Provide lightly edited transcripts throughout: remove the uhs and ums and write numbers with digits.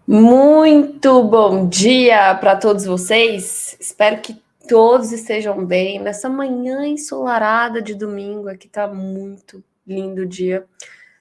Muito bom dia para todos vocês. Espero que todos estejam bem nessa manhã ensolarada de domingo. Aqui tá muito lindo o dia.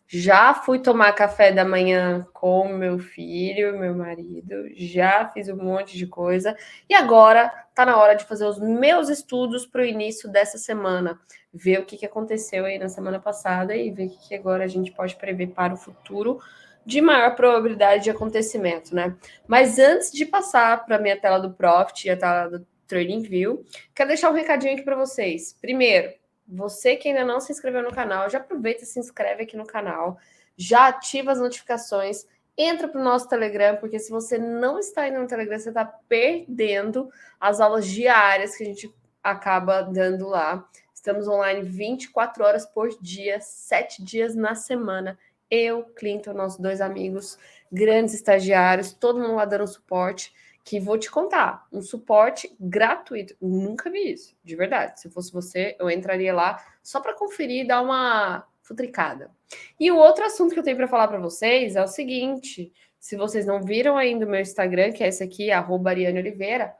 Já fui tomar café da manhã com meu filho, meu marido, já fiz um monte de coisa e agora tá na hora de fazer os meus estudos para o início dessa semana, ver o que aconteceu aí na semana passada e ver o que agora a gente pode prever para o futuro de maior probabilidade de acontecimento, né? Mas antes de passar para a minha tela do Profit e a tela do TradingView, quero deixar um recadinho aqui para vocês. Primeiro, você que ainda não se inscreveu no canal, já aproveita e se inscreve aqui no canal, já ativa as notificações, entra para o nosso Telegram, porque se você não está indo no Telegram, você está perdendo as aulas diárias que a gente acaba dando lá. Estamos online 24 horas por dia, 7 dias na semana. Eu, Clinton, nossos dois amigos, grandes estagiários, todo mundo lá dando suporte, que vou te contar, um suporte gratuito. Nunca vi isso, de verdade. Se fosse você, eu entraria lá só para conferir e dar uma futricada. E o outro assunto que eu tenho para falar para vocês é o seguinte: se vocês não viram ainda o meu Instagram, que é esse aqui, Ariane Oliveira,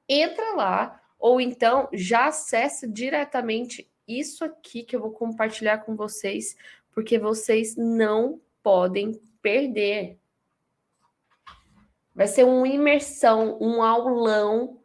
entra lá, ou então já acessa diretamente isso aqui que eu vou compartilhar com vocês, porque vocês não podem perder. Vai ser uma imersão, um aulão.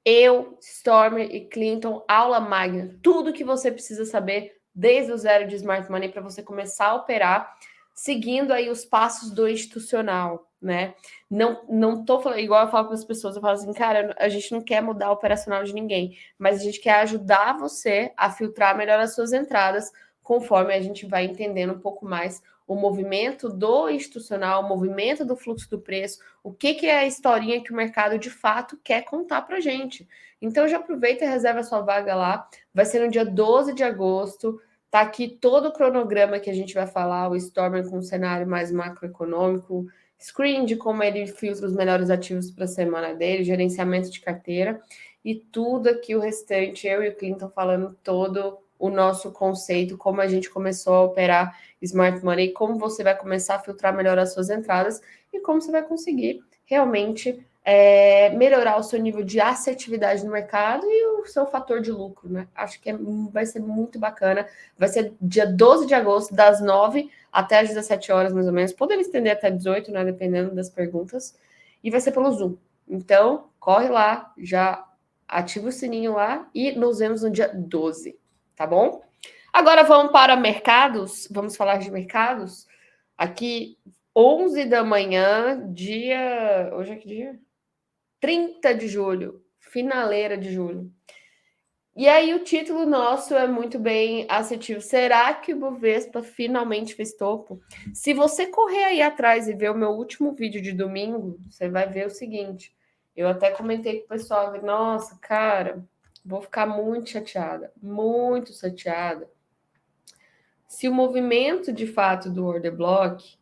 Eu, Stormer e Clinton, aula magna. Tudo que você precisa saber desde o zero de Smart Money para você começar a operar, seguindo aí os passos do institucional, né? Não tô falando, igual eu falo com as pessoas, eu falo assim, cara, a gente não quer mudar o operacional de ninguém, mas a gente quer ajudar você a filtrar melhor as suas entradas, conforme a gente vai entendendo um pouco mais o movimento do institucional, o movimento do fluxo do preço, o que é a historinha que o mercado de fato quer contar para gente. Então já aproveita e reserva sua vaga lá. Vai ser no dia 12 de agosto. Tá aqui todo o cronograma que a gente vai falar, o Stormer com um cenário mais macroeconômico, screen de como ele filtra os melhores ativos para a semana dele, gerenciamento de carteira e tudo aqui o restante, eu e o Clinton falando todo o nosso conceito, como a gente começou a operar Smart Money, como você vai começar a filtrar melhor as suas entradas e como você vai conseguir realmente melhorar o seu nível de assertividade no mercado e o seu fator de lucro, né? Acho que vai ser muito bacana. Vai ser dia 12 de agosto, das 9 até as 17 horas, mais ou menos. Podendo estender até 18, né? Dependendo das perguntas. E vai ser pelo Zoom. Então, corre lá, já ativa o sininho lá e nos vemos no dia 12, tá bom? Agora vamos para mercados. Vamos falar de mercados. Aqui, 11 da manhã, dia. Hoje é que dia? 30 de julho, finaleira de julho. E aí o título nosso é muito bem assertivo. Será que o Bovespa finalmente fez topo? Se você correr aí atrás e ver o meu último vídeo de domingo, você vai ver o seguinte. Eu até comentei com o pessoal, nossa, cara, vou ficar muito chateada, muito chateada. Se o movimento de fato do order block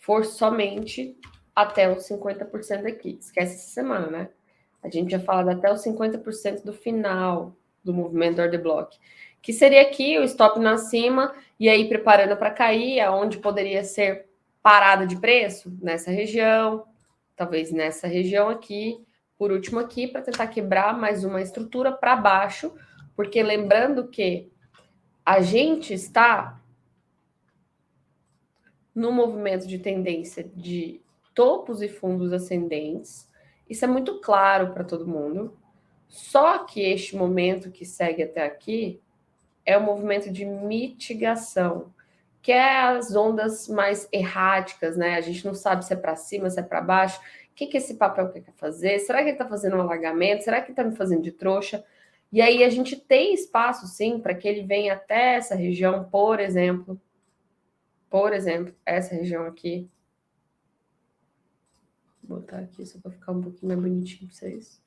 for somente até os 50% aqui. Esquece essa semana, né? A gente já falado até os 50% do final do movimento do order block, que seria aqui o stop na cima e aí preparando para cair, aonde poderia ser parada de preço nessa região, talvez nessa região aqui, por último aqui, para tentar quebrar mais uma estrutura para baixo, porque lembrando que a gente está no movimento de tendência de topos e fundos ascendentes. Isso é muito claro para todo mundo. Só que este momento que segue até aqui é o movimento de mitigação, que é as ondas mais erráticas, né? A gente não sabe se é para cima, se é para baixo. O que esse papel quer fazer? Será que ele está fazendo um alagamento? Será que ele está me fazendo de trouxa? E aí a gente tem espaço, sim, para que ele venha até essa região, por exemplo, essa região aqui. Vou botar aqui só para ficar um pouquinho mais bonitinho para vocês.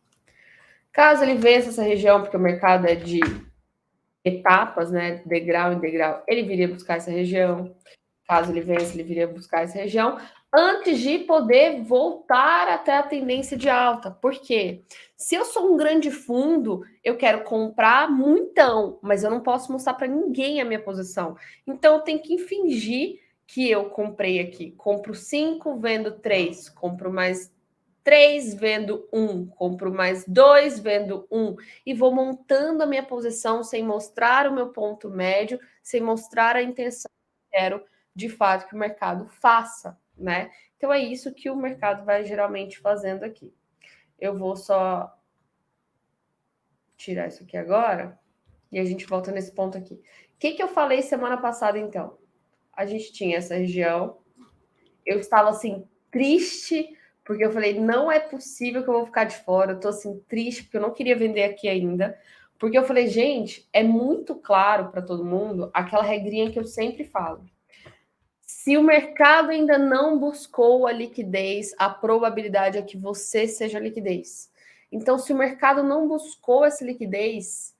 Caso ele vença essa região, porque o mercado é de etapas, né, degrau em degrau, ele viria buscar essa região. Caso ele vença, ele viria buscar essa região antes de poder voltar até a tendência de alta. Por quê? Se eu sou um grande fundo, eu quero comprar muitão, mas eu não posso mostrar para ninguém a minha posição. Então eu tenho que fingir que eu comprei aqui. Compro 5, vendo 3, compro mais 3, vendo 1, compro mais 2, vendo 1, e vou montando a minha posição sem mostrar o meu ponto médio, sem mostrar a intenção que eu quero de fato que o mercado faça, né? Então é isso que o mercado vai geralmente fazendo aqui. Eu vou só tirar isso aqui agora e a gente volta nesse ponto aqui. O que eu falei semana passada, então? A gente tinha essa região, eu estava assim, triste, porque eu falei, não é possível que eu vou ficar de fora, eu tô assim, triste, porque eu não queria vender aqui ainda, porque eu falei, gente, é muito claro para todo mundo aquela regrinha que eu sempre falo. Se o mercado ainda não buscou a liquidez, a probabilidade é que você seja a liquidez. Então, se o mercado não buscou essa liquidez,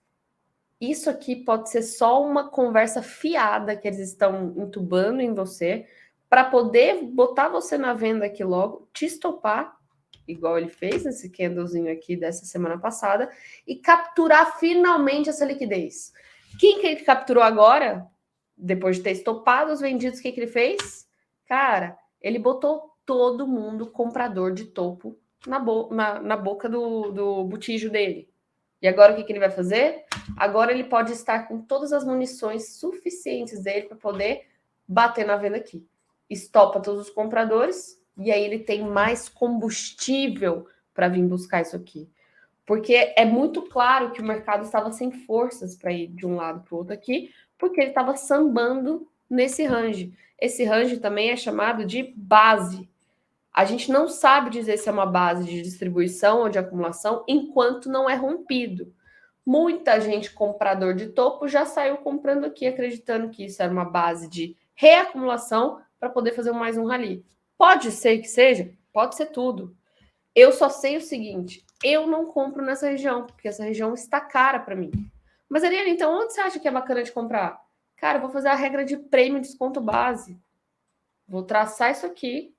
isso aqui pode ser só uma conversa fiada que eles estão entubando em você para poder botar você na venda aqui logo, te estopar, igual ele fez nesse candlezinho aqui dessa semana passada, e capturar finalmente essa liquidez. Quem que ele capturou agora? Depois de ter estopado os vendidos, o que ele fez? Cara, ele botou todo mundo comprador de topo na boca do botijo dele. E agora o que ele vai fazer? Agora ele pode estar com todas as munições suficientes dele para poder bater na venda aqui. Estopa todos os compradores e aí ele tem mais combustível para vir buscar isso aqui. Porque é muito claro que o mercado estava sem forças para ir de um lado para o outro aqui, porque ele estava sambando nesse range. Esse range também é chamado de base. A gente não sabe dizer se é uma base de distribuição ou de acumulação enquanto não é rompido. Muita gente comprador de topo já saiu comprando aqui, acreditando que isso era uma base de reacumulação para poder fazer mais um rally. Pode ser que seja, pode ser tudo. Eu só sei o seguinte: eu não compro nessa região, porque essa região está cara para mim. Mas, Ariane, então onde você acha que é bacana de comprar? Cara, eu vou fazer a regra de prêmio e desconto base. Vou traçar isso aqui.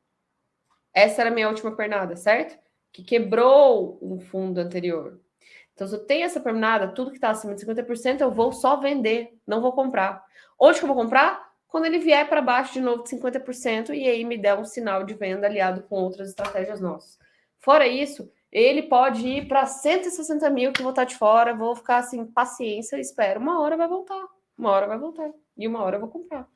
Essa era a minha última pernada, certo? Que quebrou um fundo anterior. Então, se eu tenho essa pernada, tudo que está acima de 50%, eu vou só vender, não vou comprar. Onde que eu vou comprar? Quando ele vier para baixo de novo de 50% e aí me der um sinal de venda aliado com outras estratégias nossas. Fora isso, ele pode ir para 160 mil que eu vou estar de fora, vou ficar assim, paciência, espero. Uma hora vai voltar, uma hora vai voltar. E uma hora eu vou comprar,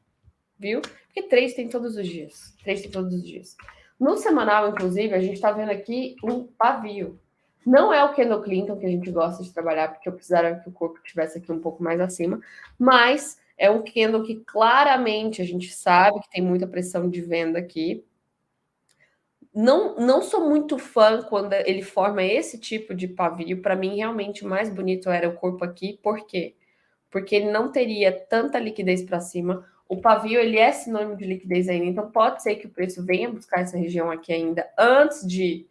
viu? Porque três tem todos os dias. Três tem todos os dias. No semanal, inclusive, a gente está vendo aqui um pavio. Não é o Kendall Clinton que a gente gosta de trabalhar, porque eu precisaria que o corpo estivesse aqui um pouco mais acima, mas é um Kendall que claramente a gente sabe que tem muita pressão de venda aqui. Não sou muito fã quando ele forma esse tipo de pavio. Para mim, realmente, o mais bonito era o corpo aqui. Por quê? Porque ele não teria tanta liquidez para cima. O pavio, ele é sinônimo de liquidez ainda, então pode ser que o preço venha buscar essa região aqui ainda antes de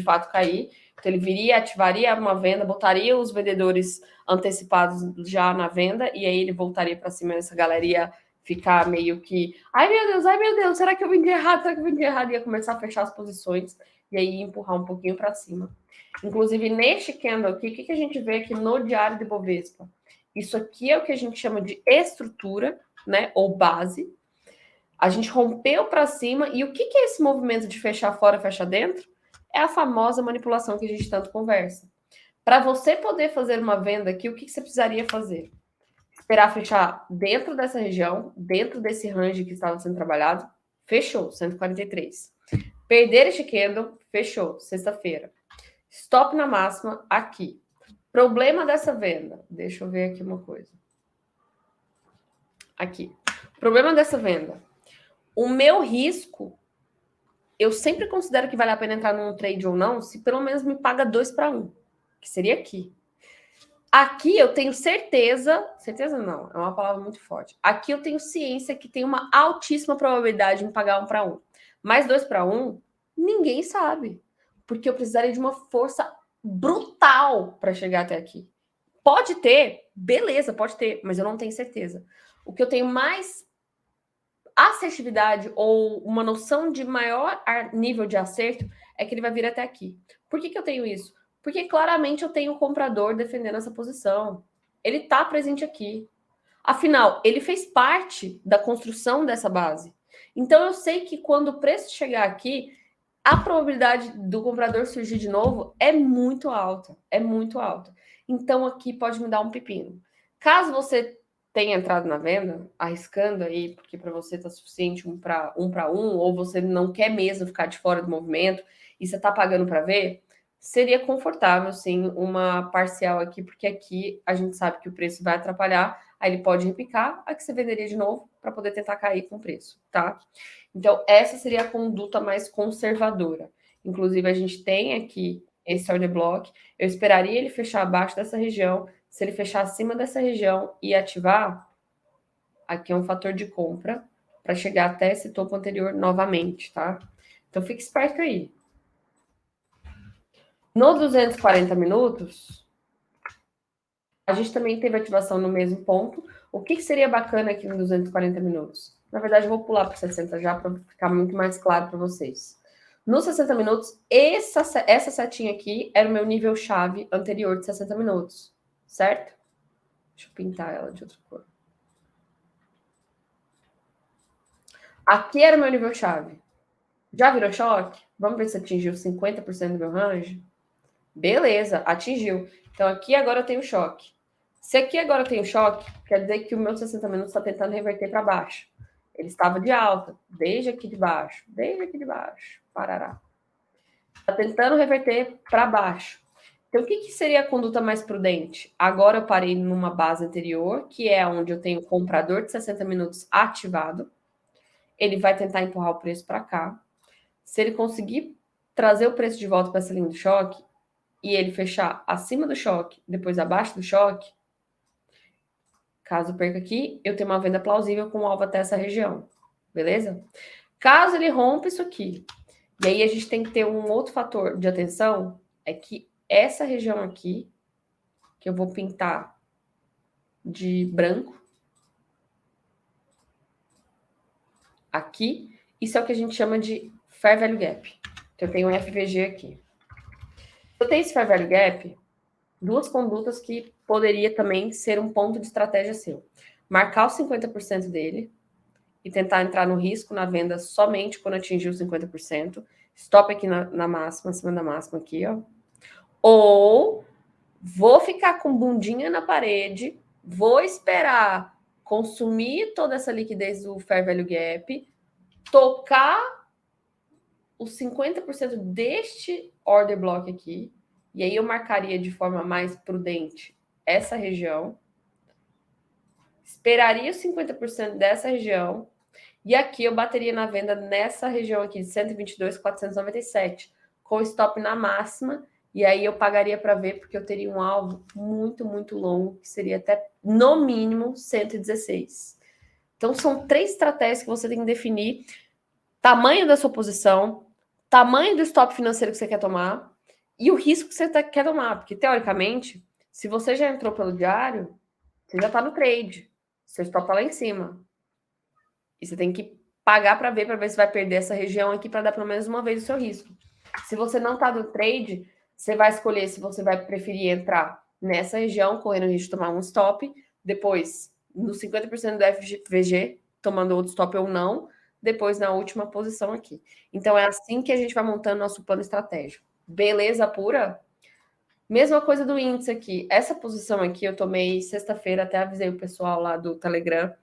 fato cair. Então ele viria, ativaria uma venda, botaria os vendedores antecipados já na venda e aí ele voltaria para cima, essa galeria ficar meio que, ai meu Deus, será que eu vendi errado? Será que eu vendi errado? Ia começar a fechar as posições e aí empurrar um pouquinho para cima. Inclusive, neste candle aqui, o que a gente vê aqui no diário de Bovespa? Isso aqui é o que a gente chama de estrutura, né, ou base. A gente rompeu para cima e o que é esse movimento de fechar fora, fechar dentro? É a famosa manipulação que a gente tanto conversa. Para você poder fazer uma venda aqui, o que você precisaria fazer? Esperar fechar dentro dessa região, dentro desse range que estava sendo trabalhado, fechou, 143. Perder este candle, fechou, sexta-feira. Stop na máxima aqui. Problema dessa venda. Deixa eu ver aqui uma coisa. Aqui. Problema dessa venda. O meu risco, eu sempre considero que vale a pena entrar num trade ou não, se pelo menos me paga 2 para 1, que seria aqui. Aqui eu tenho certeza não, é uma palavra muito forte. Aqui eu tenho ciência que tem uma altíssima probabilidade de me pagar 1 para 1. Mas 2 para 1, ninguém sabe. Porque eu precisaria de uma força brutal para chegar até aqui. Pode ter, beleza, pode ter, mas eu não tenho certeza. O que eu tenho mais assertividade ou uma noção de maior nível de acerto é que ele vai vir até aqui. Por que eu tenho isso? Porque claramente eu tenho o comprador defendendo essa posição. Ele está presente aqui. Afinal, ele fez parte da construção dessa base. Então, eu sei que quando o preço chegar aqui, a probabilidade do comprador surgir de novo é muito alta. É muito alta. Então, aqui pode me dar um pepino. Caso você tenha entrado na venda, arriscando aí, porque para você está suficiente um para um, ou você não quer mesmo ficar de fora do movimento e você está pagando para ver, seria confortável, sim, uma parcial aqui, porque aqui a gente sabe que o preço vai atrapalhar, aí ele pode repicar, aí que você venderia de novo para poder tentar cair com o preço, tá? Então, essa seria a conduta mais conservadora. Inclusive, a gente tem aqui esse order block. Eu esperaria ele fechar abaixo dessa região. Se ele fechar acima dessa região e ativar, aqui é um fator de compra para chegar até esse topo anterior novamente, tá? Então, fique esperto aí. No 240 minutos, a gente também teve ativação no mesmo ponto. O que seria bacana aqui no 240 minutos? Na verdade, eu vou pular para 60 já para ficar muito mais claro para vocês. Nos 60 minutos, essa setinha aqui era o meu nível chave anterior de 60 minutos, certo? Deixa eu pintar ela de outra cor. Aqui era o meu nível chave. Já virou choque? Vamos ver se atingiu 50% do meu range? Beleza, atingiu. Então aqui agora eu tenho choque. Se aqui agora eu tenho choque, quer dizer que o meu 60 minutos está tentando reverter para baixo. Ele estava de alta, desde aqui de baixo, parará. Está tentando reverter para baixo. Então, o que seria a conduta mais prudente? Agora eu parei numa base anterior, que é onde eu tenho o comprador de 60 minutos ativado. Ele vai tentar empurrar o preço para cá. Se ele conseguir trazer o preço de volta para essa linha do choque, e ele fechar acima do choque, depois abaixo do choque, caso perca aqui, eu tenho uma venda plausível com alvo até essa região, beleza? Caso ele rompa isso aqui, e aí a gente tem que ter um outro fator de atenção, é que essa região aqui, que eu vou pintar de branco, aqui, isso é o que a gente chama de Fair Value Gap. Então, eu tenho um FVG aqui. Eu tenho esse Fair Value Gap, duas condutas que poderia também ser um ponto de estratégia seu. Marcar os 50% dele e tentar entrar no risco na venda somente quando atingir os 50%. Stop aqui na máxima, acima da máxima aqui, ó. Ou vou ficar com bundinha na parede, vou esperar consumir toda essa liquidez do Fair Value Gap, tocar os 50% deste order block aqui, e aí eu marcaria de forma mais prudente essa região, esperaria os 50% dessa região, e aqui eu bateria na venda nessa região aqui de 122,497, com stop na máxima, e aí eu pagaria para ver, porque eu teria um alvo muito, muito longo, que seria até, no mínimo, 116. Então, são 3 estratégias que você tem que definir. Tamanho da sua posição, tamanho do stop financeiro que você quer tomar e o risco que você quer tomar. Porque, teoricamente, se você já entrou pelo diário, você já está no trade. Seu stop está lá em cima. E você tem que pagar para ver se vai perder essa região aqui para dar pelo menos uma vez o seu risco. Se você não está no trade, você vai escolher se você vai preferir entrar nessa região, correndo o risco de tomar um stop, depois no 50% do FVG, tomando outro stop ou não, depois na última posição aqui. Então é assim que a gente vai montando nosso plano estratégico. Beleza pura? Mesma coisa do índice aqui. Essa posição aqui eu tomei sexta-feira, até avisei o pessoal lá do Telegram.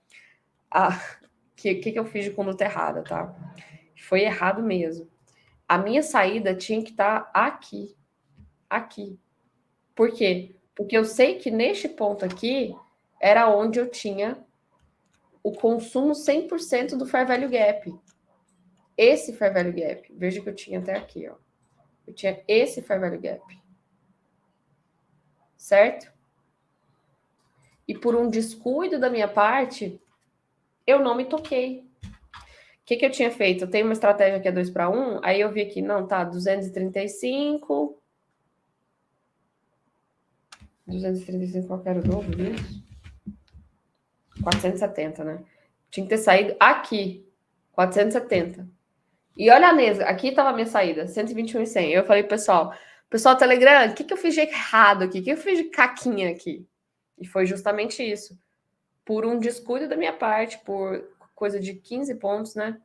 Que eu fiz de conduta errada, tá? Foi errado mesmo. A minha saída tinha que estar aqui. Aqui. Por quê? Porque eu sei que neste ponto aqui era onde eu tinha o consumo 100% do Fair Value Gap. Esse Fair Value Gap. Veja que eu tinha até aqui, ó. Eu tinha esse Fair Value Gap. Certo? E por um descuido da minha parte, eu não me toquei. O que eu tinha feito? Eu tenho uma estratégia que é 2 para 1, aí eu vi aqui, não, tá, 235. 235, qual que era o dobro disso? 470, né? Tinha que ter saído aqui, 470. E olha a Nesa, aqui estava a minha saída, 121,100. Eu falei, pessoal, Telegram, o que eu fiz de errado aqui? O que eu fiz de caquinha aqui? E foi justamente isso. Por um descuido da minha parte, por coisa de 15 pontos, né?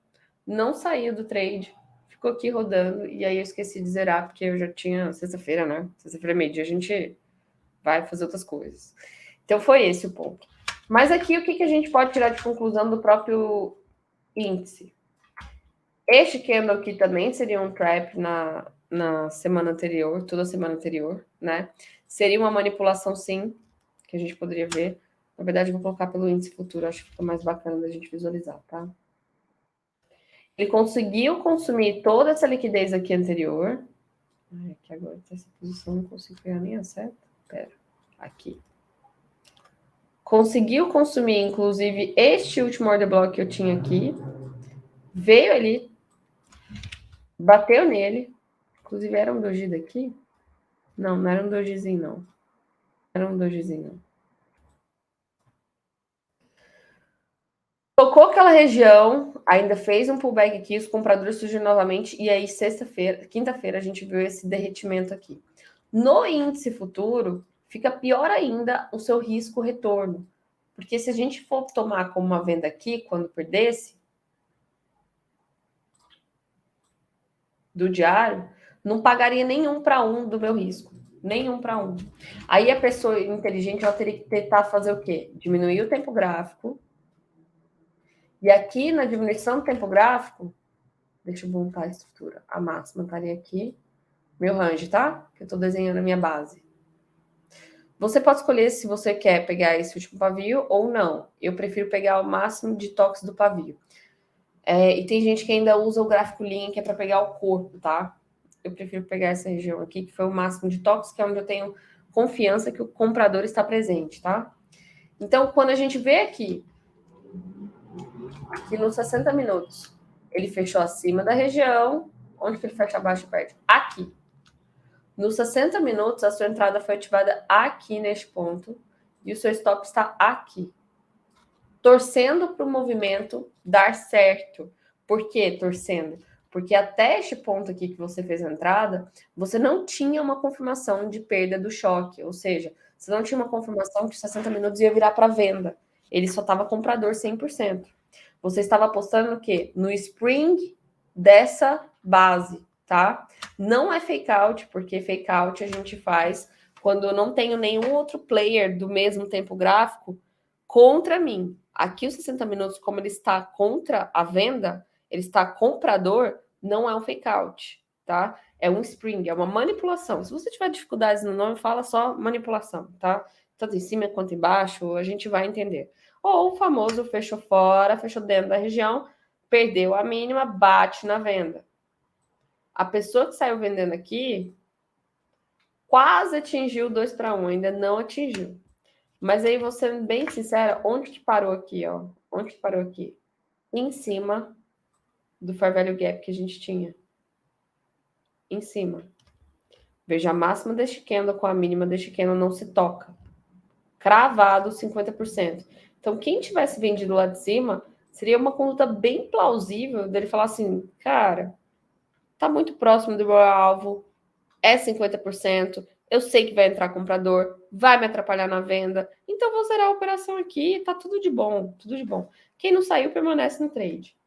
não saiu do trade, ficou aqui rodando, e aí eu esqueci de zerar, porque eu já tinha sexta-feira, né? Sexta-feira, meio-dia, a gente vai fazer outras coisas. Então foi esse o ponto. Mas aqui o que a gente pode tirar de conclusão do próprio índice? Este candle aqui também seria um trap na semana anterior, toda a semana anterior, né? Seria uma manipulação, sim, que a gente poderia ver. Na verdade, eu vou colocar pelo índice futuro, acho que fica mais bacana da gente visualizar, tá? Ele conseguiu consumir toda essa liquidez aqui anterior. Ai, aqui agora tá essa posição, não consigo pegar nem a seta. Pera, aqui. Conseguiu consumir, inclusive, este último order block que eu tinha aqui. Veio ali, bateu nele. Inclusive, era um doji daqui? Não, não era um dojizinho, não. Era um dojizinho, não. Tocou aquela região, ainda fez um pullback aqui, os compradores surgiram novamente, e aí sexta-feira, quinta-feira, a gente viu esse derretimento aqui. No índice futuro, fica pior ainda o seu risco retorno. Porque se a gente for tomar como uma venda aqui, quando perdesse, do diário, não pagaria nenhum para um do meu risco. Nenhum para um. Aí a pessoa inteligente ela teria que tentar fazer o quê? Diminuir o tempo gráfico. E aqui na diminuição do tempo gráfico, deixa eu montar a estrutura. A máxima estaria aqui. Meu range, tá? Que eu estou desenhando a minha base. Você pode escolher se você quer pegar esse último pavio ou não. Eu prefiro pegar o máximo de toques do pavio. E tem gente que ainda usa o gráfico linha, que é para pegar o corpo, tá? Eu prefiro pegar essa região aqui, que foi o máximo de toques, que é onde eu tenho confiança que o comprador está presente, tá? Então, quando a gente vê aqui nos 60 minutos, ele fechou acima da região, onde que ele fecha abaixo e perde? Aqui. Nos 60 minutos, a sua entrada foi ativada aqui neste ponto, e o seu stop está aqui. Torcendo para o movimento dar certo. Por que torcendo? Porque até este ponto aqui que você fez a entrada, você não tinha uma confirmação de perda do choque, ou seja, você não tinha uma confirmação que 60 minutos ia virar para venda. Ele só estava comprador 100%. Você estava apostando no quê? No spring dessa base, tá? Não é fake out, porque fake out a gente faz quando eu não tenho nenhum outro player do mesmo tempo gráfico contra mim. Aqui os 60 minutos, como ele está contra a venda, ele está comprador, não é um fake out, tá? É um spring, é uma manipulação. Se você tiver dificuldades no nome, fala só manipulação, tá? Tanto em cima quanto embaixo, a gente vai entender. Ou o famoso fechou fora, fechou dentro da região, perdeu a mínima, bate na venda. A pessoa que saiu vendendo aqui quase atingiu 2 para 1, ainda não atingiu. Mas aí, vou ser bem sincera, onde que parou aqui, ó? Onde que parou aqui? Em cima do Fair Value Gap que a gente tinha. Em cima. Veja, a máxima deste candle com a mínima deste candle não se toca. Cravado 50%. Então, quem tivesse vendido lá de cima, seria uma conduta bem plausível dele falar assim, cara, tá muito próximo do meu alvo, é 50%, eu sei que vai entrar comprador, vai me atrapalhar na venda, então vou zerar a operação aqui, tá tudo de bom, tudo de bom. Quem não saiu, permanece no trade.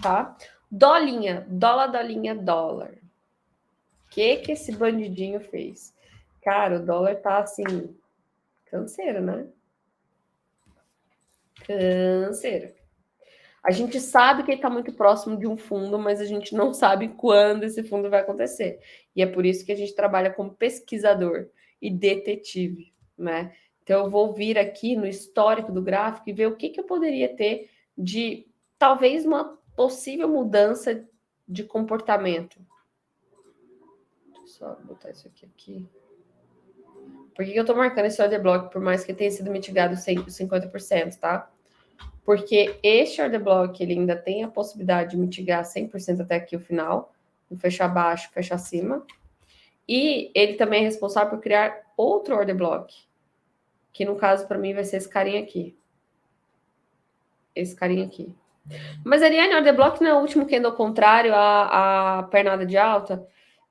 Tá? Dolinha, dolinha, dólar. O que esse bandidinho fez? Cara, o dólar tá assim, canseiro, né? Canseiro. A gente sabe que ele está muito próximo de um fundo, mas a gente não sabe quando esse fundo vai acontecer. E é por isso que a gente trabalha como pesquisador e detetive, né? Então eu vou vir aqui no histórico do gráfico e ver o que eu poderia ter de talvez uma possível mudança de comportamento. Deixa eu só botar isso aqui. Por que eu estou marcando esse order block, por mais que tenha sido mitigado 50%, tá? Porque este order block ele ainda tem a possibilidade de mitigar 100% até aqui o final, fechar abaixo, fechar acima. E ele também é responsável por criar outro order block, que no caso para mim vai ser esse carinha aqui. Esse carinha aqui. Mas Ariane, order block não é o último candle contrário à pernada de alta?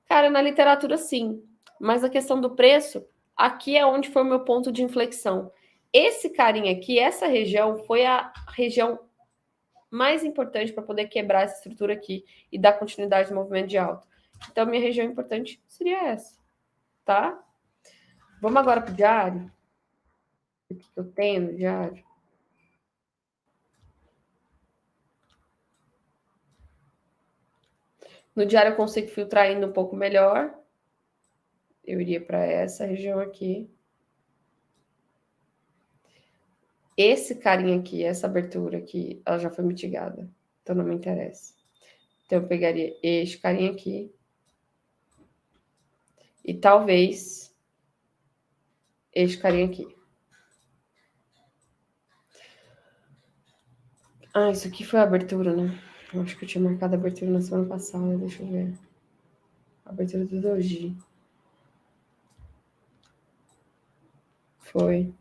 Cara, na literatura sim. Mas a questão do preço, aqui é onde foi o meu ponto de inflexão. Esse carinha aqui, essa região, foi a região mais importante para poder quebrar essa estrutura aqui e dar continuidade no movimento de alta. Então, minha região importante seria essa, tá? Vamos agora para o diário. O que eu tenho no diário? No diário eu consigo filtrar ainda um pouco melhor. Eu iria para essa região aqui. Esse carinha aqui, essa abertura aqui, ela já foi mitigada. Então não me interessa. Então eu pegaria este carinha aqui. E talvez este carinha aqui. Ah, isso aqui foi a abertura, né? Eu acho que eu tinha marcado a abertura na semana passada. Deixa eu ver. A abertura do Doji. Foi.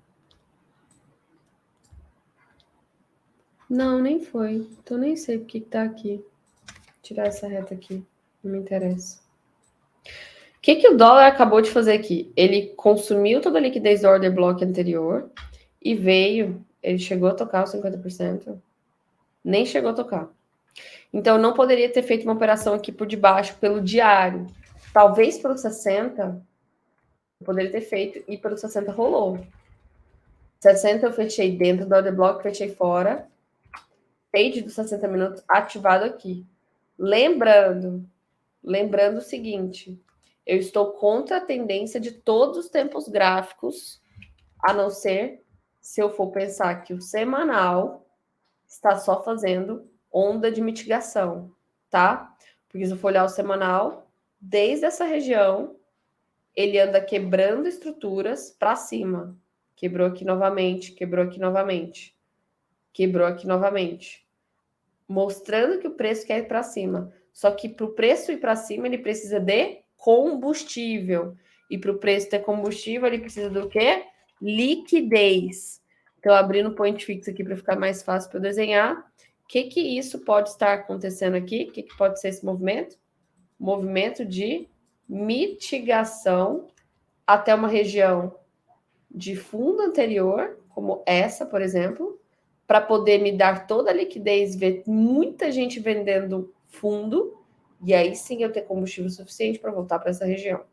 Não, nem foi. Então nem sei porque que tá aqui. Vou tirar essa reta aqui. Não me interessa. O que o dólar acabou de fazer aqui? Ele consumiu toda a liquidez do order block anterior e veio. Ele chegou a tocar os 50%. Nem chegou a tocar. Então, não poderia ter feito uma operação aqui por debaixo, pelo diário. Talvez pelo 60, eu poderia ter feito, e pelo 60 rolou. 60 eu fechei dentro do order block, fechei fora. Trade dos 60 minutos ativado aqui. Lembrando o seguinte, eu estou contra a tendência de todos os tempos gráficos, a não ser se eu for pensar que o semanal está só fazendo onda de mitigação, tá? Porque se eu for olhar o semanal, desde essa região, ele anda quebrando estruturas para cima. Quebrou aqui novamente, quebrou aqui novamente, quebrou aqui novamente. Mostrando que o preço quer ir para cima. Só que para o preço ir para cima, ele precisa de combustível. E para o preço ter combustível, ele precisa do quê? Liquidez. Então, abrindo o point fix aqui para ficar mais fácil para eu desenhar. O que isso pode estar acontecendo aqui? O que pode ser esse movimento? Movimento de mitigação até uma região de fundo anterior, como essa, por exemplo, para poder me dar toda a liquidez, ver muita gente vendendo fundo, e aí sim eu ter combustível suficiente para voltar para essa região,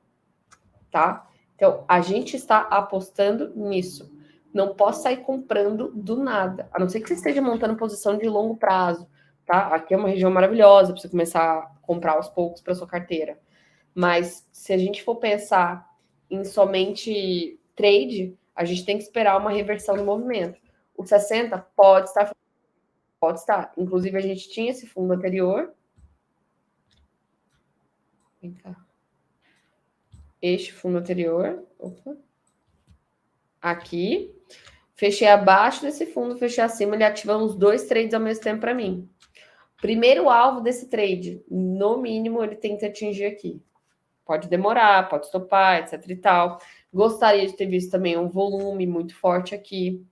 tá? Então, a gente está apostando nisso. Não posso sair comprando do nada, a não ser que você esteja montando posição de longo prazo, tá? Aqui é uma região maravilhosa para você começar a comprar aos poucos para sua carteira. Mas se a gente for pensar em somente trade, a gente tem que esperar uma reversão do movimento. O 60 pode estar. Pode estar. Inclusive, a gente tinha esse fundo anterior. Vem cá. Este fundo anterior. Opa. Aqui. Fechei abaixo desse fundo, fechei acima. Ele ativa os dois trades ao mesmo tempo para mim. Primeiro alvo desse trade, no mínimo, ele tem que atingir aqui. Pode demorar, pode estopar, etc e tal. Gostaria de ter visto também um volume muito forte aqui.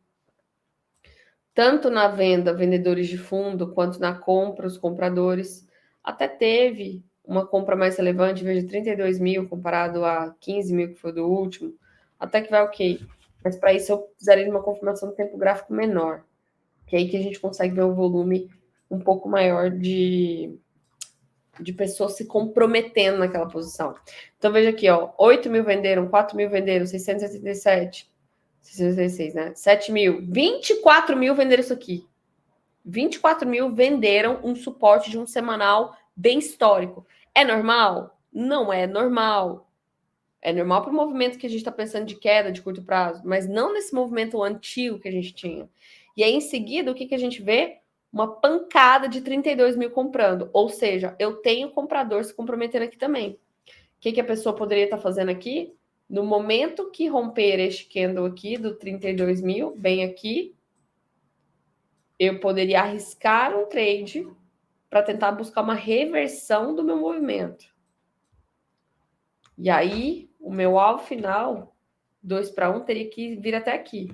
Tanto na venda, vendedores de fundo, quanto na compra, os compradores. Até teve uma compra mais relevante, veja, 32 mil comparado a 15 mil que foi do último. Até que vai ok. Mas para isso eu precisaria de uma confirmação do tempo gráfico menor. Que é aí que a gente consegue ver um volume um pouco maior de pessoas se comprometendo naquela posição. Então, veja aqui, ó, 8 mil venderam, 4 mil venderam, 687, 686, né? 7 mil, 24 mil venderam isso aqui. 24 mil venderam um suporte de um semanal bem histórico. É normal? Não é normal. É normal para o movimento que a gente está pensando de queda de curto prazo, mas não nesse movimento antigo que a gente tinha. E aí, em seguida, o que a gente vê? Uma pancada de 32 mil comprando. Ou seja, eu tenho comprador se comprometendo aqui também. O que a pessoa poderia estar fazendo aqui? No momento que romper este candle aqui do 32 mil, bem aqui, eu poderia arriscar um trade para tentar buscar uma reversão do meu movimento. E aí, o meu alvo final, 2 para 1, teria que vir até aqui.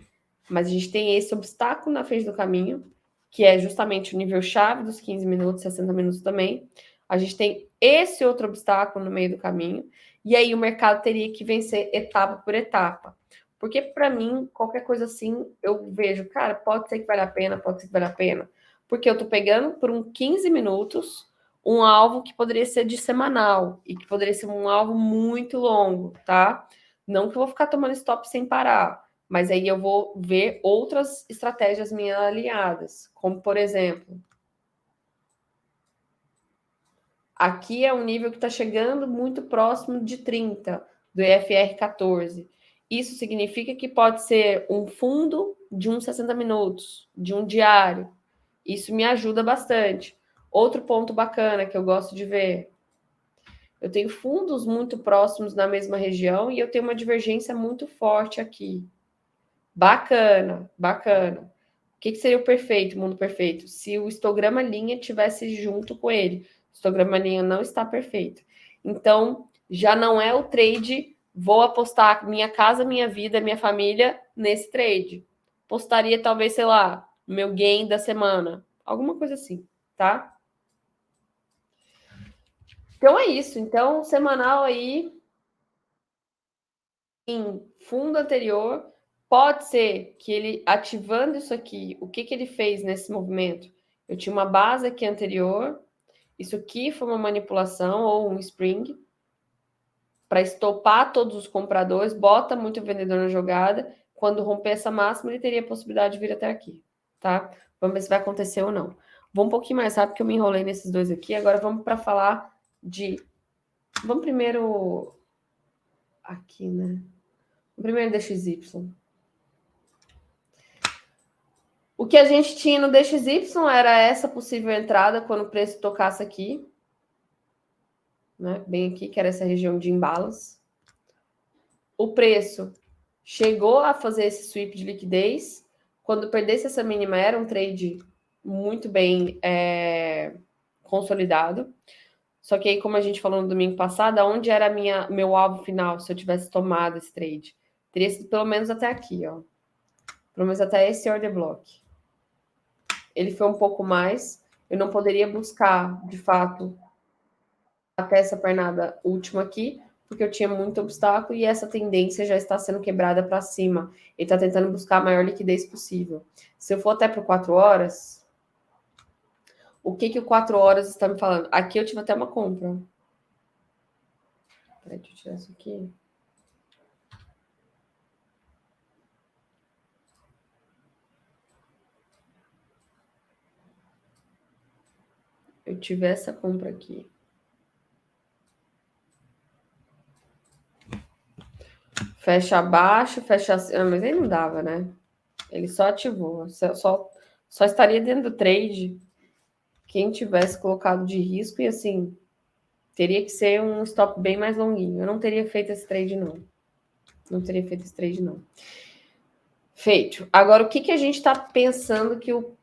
Mas a gente tem esse obstáculo na frente do caminho, que é justamente o nível chave dos 15 minutos, 60 minutos também. A gente tem esse outro obstáculo no meio do caminho. E aí o mercado teria que vencer etapa por etapa. Porque, para mim, qualquer coisa assim, eu vejo, cara, pode ser que vale a pena, pode ser que vale a pena. Porque eu estou pegando por um 15 minutos um alvo que poderia ser de semanal e que poderia ser um alvo muito longo, tá? Não que eu vou ficar tomando stop sem parar, mas aí eu vou ver outras estratégias minhas alinhadas, como por exemplo, aqui é um nível que está chegando muito próximo de 30 do EFR 14. Isso significa que pode ser um fundo de uns 60 minutos, de um diário. Isso me ajuda bastante. Outro ponto bacana que eu gosto de ver, eu tenho fundos muito próximos na mesma região e eu tenho uma divergência muito forte aqui. Bacana, bacana. O que seria o perfeito, mundo perfeito? Se o histograma linha tivesse junto com ele. O histograma linha não está perfeito. Então, já não é o trade, vou apostar minha casa, minha vida, minha família nesse trade. Postaria talvez, sei lá, meu gain da semana. Alguma coisa assim, tá? Então é isso. Então, semanal aí, em fundo anterior, pode ser que ele ativando isso aqui, o que ele fez nesse movimento? Eu tinha uma base aqui anterior, isso aqui foi uma manipulação ou um spring para estopar todos os compradores, bota muito vendedor na jogada. Quando romper essa máxima, ele teria a possibilidade de vir até aqui, tá? Vamos ver se vai acontecer ou não. Vou um pouquinho mais rápido, porque eu me enrolei nesses dois aqui. Agora vamos para falar de. Vamos primeiro aqui, né? Primeiro DXY. O que a gente tinha no DXY era essa possível entrada quando o preço tocasse aqui, né? Bem aqui, que era essa região de imbalance. O preço chegou a fazer esse sweep de liquidez. Quando perdesse essa mínima, era um trade muito bem consolidado. Só que aí, como a gente falou no domingo passado, onde era meu alvo final se eu tivesse tomado esse trade? Teria sido pelo menos até aqui, ó. Pelo menos até esse order block. Ele foi um pouco mais. Eu não poderia buscar, de fato, até essa pernada última aqui, porque eu tinha muito obstáculo e essa tendência já está sendo quebrada para cima. Ele está tentando buscar a maior liquidez possível. Se eu for até por 4 horas, o que o 4 horas está me falando? Aqui eu tive até uma compra. Peraí, deixa eu tirar isso aqui. Eu tive essa compra aqui. Fecha abaixo, fecha acima. Mas aí não dava, né? Ele só ativou. Só estaria dentro do trade quem tivesse colocado de risco e assim, teria que ser um stop bem mais longuinho. Eu não teria feito esse trade, não. Não teria feito esse trade, não. Feito. Agora, o que a gente está pensando que o